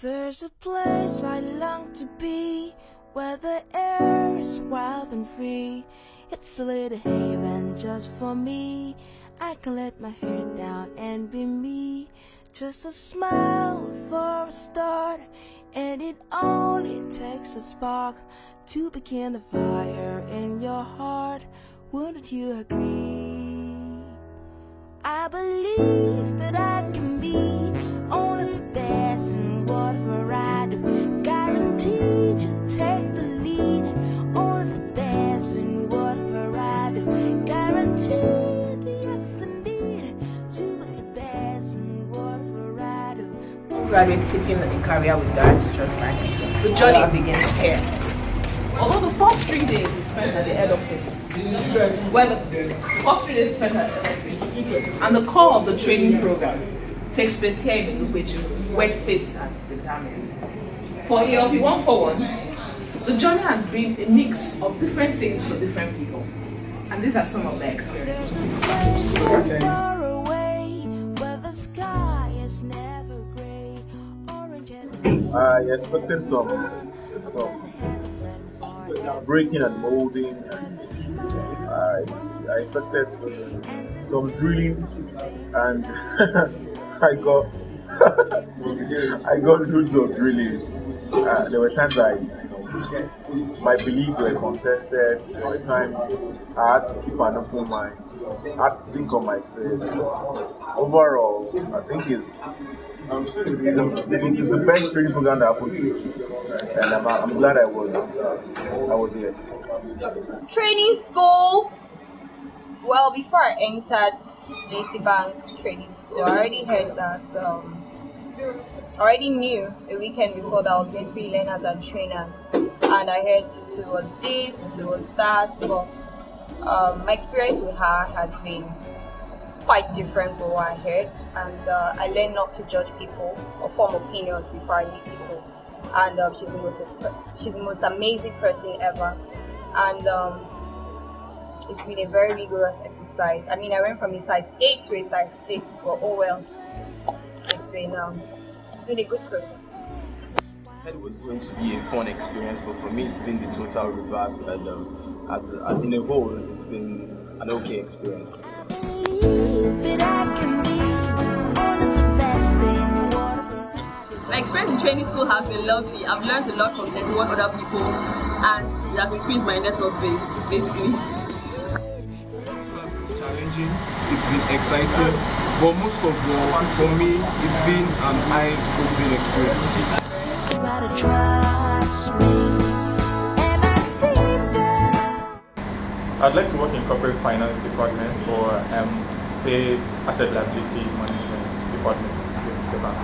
There's a place I long to be, where the air is wild and free. It's a little haven just for me. I can let my hair down and be me. Just a smile for a start, and it only takes a spark to begin the fire in your heart. Wouldn't you agree? I believe that I can be only the best in whatever I do. Guaranteed to take the lead. Only the best in whatever I do. Guaranteed, yes indeed, to be the best in whatever I do. Graduate seeking a career with Guaranty Trust Bank. The journey begins here. Although the first 3 days is spent at the head office. Well, the first 3 days spent at the head office. And the core of the training program takes place here in Ilupeju, where fates are determined. For ELP 141, the journey has been a mix of different things for different people. And these are some of their experiences. Far away, where the sky is never gray. Orange and I expected some breaking and molding. I expected some drilling, and I got loads of drilling. There were times my beliefs were contested. There were times I had to keep an open mind. I had to think on my feet. Overall, I think it's the best training program that happened to me, and I'm glad I was here. Training school. Well, before I entered JC Bank training school, I already heard that. Already knew a weekend before that I was going to be learners and trainers, and I heard it was this, it was that. But my experience with her has been quite different from what I heard, and I learned not to judge people or form opinions before I meet people. And she's the most amazing person ever, and it's been a very rigorous exercise. I mean, I went from a size 8 to a size 6, but oh well, it's been a good process. It was going to be a fun experience, but for me it's been the total reverse, and in a whole it's been an okay experience. My experience in training school has been lovely. I've learned a lot from 31 other people, and it has increased my network base, basically. Challenging, it's been exciting, but most of all, for me, it's been an eye-opening experience. I'd like to work in corporate finance department or say asset liability management department in the bank.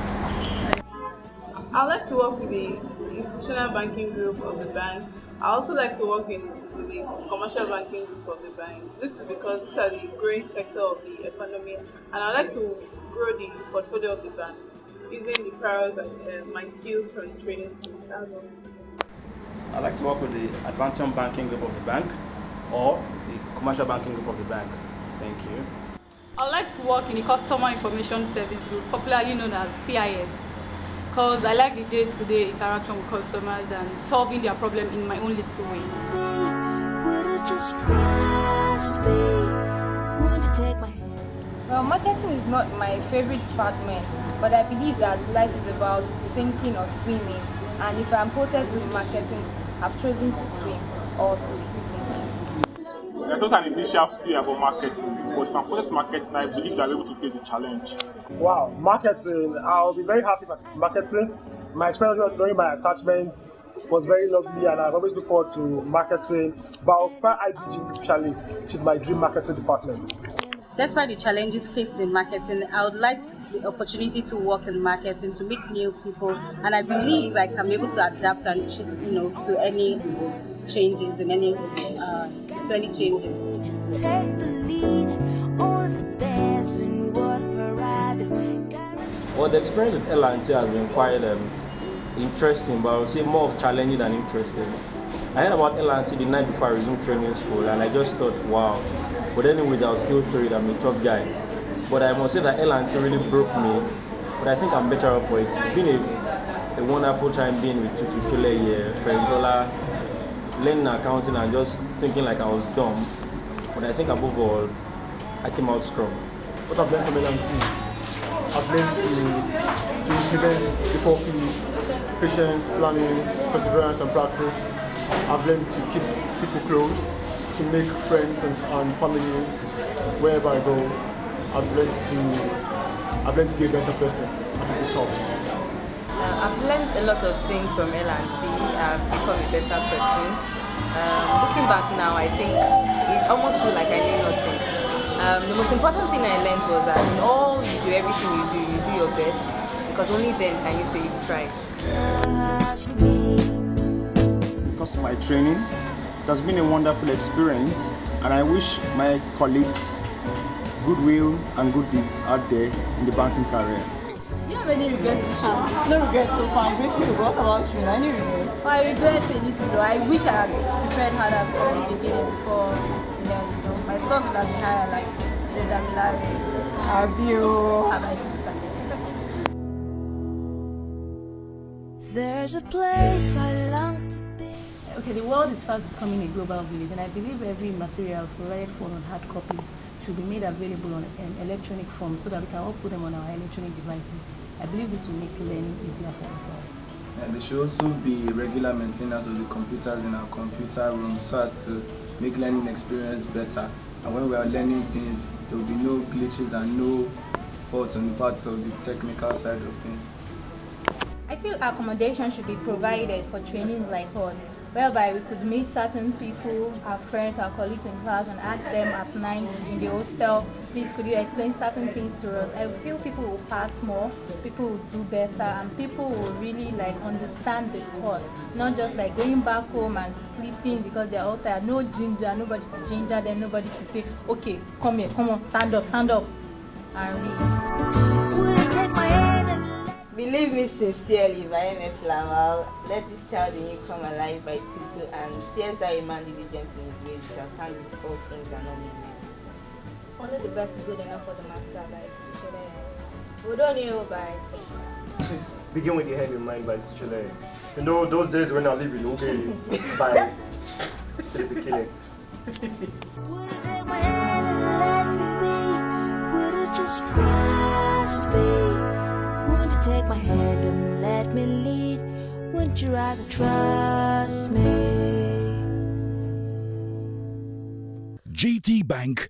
I like to work with the institutional banking group of the bank. I also like to work with the commercial banking group of the bank. This is because these are the growing sector of the economy, and I like to grow the portfolio of the bank using the powers and my skills from the training school. I like to work with the advanced banking group of the bank or the commercial banking group of the bank. Thank you. I like to work in the Customer Information Service Group, popularly known as CIS, because I like the day-to-day interaction with customers and solving their problem in my own little way. Well, marketing is not my favorite department, but I believe that life is about sinking or swimming, and if I'm posted to marketing, I've chosen to swim or to sink. There's also an initial fear about marketing, but if I'm posted to marketing, I believe that I'm able to face the challenge. Wow, marketing. I'll be very happy with marketing. My experience during my attachment was very lovely, and I've always looked forward to marketing. But I'll prefer IBG especially, which is my dream marketing department. Despite the challenges faced in marketing, I would like the opportunity to work in marketing, to meet new people, and I believe I can be able to adapt and to any changes in any changes. Well, the experience with ELP has been quite interesting, but I would say more of challenging than interesting. I heard about ELP the night before I resumed training school, and I just thought, wow. But anyway, I was still carried. I'm a tough guy. But I must say that ELP really broke me but I think I'm better off for it. It's been a wonderful time being with Chule here, Frenzola, learning accounting and just thinking like I was dumb. But I think above all, I came out strong. What I've learned from LMC, I've learned to implement the 4 P's, patience, planning, perseverance and practice. I've learned to keep people close, to make friends and family wherever I go. I've learned to be a better person and to be tough. I've learned a lot of things from L&T. I've become a better person. Looking back now, I think it almost feels like I knew nothing. The most important thing I learned was that in all you do, everything you do your best, because only then can you say you've tried. Because of my training, it has been a wonderful experience, and I wish my colleagues goodwill and good deeds out there in the banking career. Do you have any regrets? No regrets so far. I'm grateful to God about you. Any regrets? Well, I regret a little though. I wish I had prepared harder from the beginning before my thoughts would have been higher, like Abio, and my sister. There's a place I long to be. Okay, the world is fast becoming a global village, and I believe every materials provided for on hard copy should be made available on an electronic form so that we can all put them on our electronic devices. I believe this will make learning easier for us all. And there should also be regular maintenance of the computers in our computer room so as to make learning experience better. And when we are learning things, there will be no glitches and no faults on the part of the technical side of things. I feel accommodation should be provided for trainings like us, whereby we could meet certain people, our friends, our colleagues in class, and ask them at night in the hostel, please could you explain certain things to us. I feel people will pass more, people will do better, and people will really understand the course, not just going back home and sleeping because they're all tired. No ginger, nobody to ginger them, nobody to say, okay, come here, come on, stand up, and read. Believe me sincerely, by MF Laval, let this child in you come alive by Tito, and fears that a man diligent in his ways shall stand with all things and all means. Only the best is good enough for the master by Tito. We don't know by. Begin with the head in mind by Chule. You know those days when I live in Uge by the beginning. Would it take my hand and let me be? Would it just trust me? Wouldn't you take my hand and let me lead? Wouldn't you rather trust me? GT Bank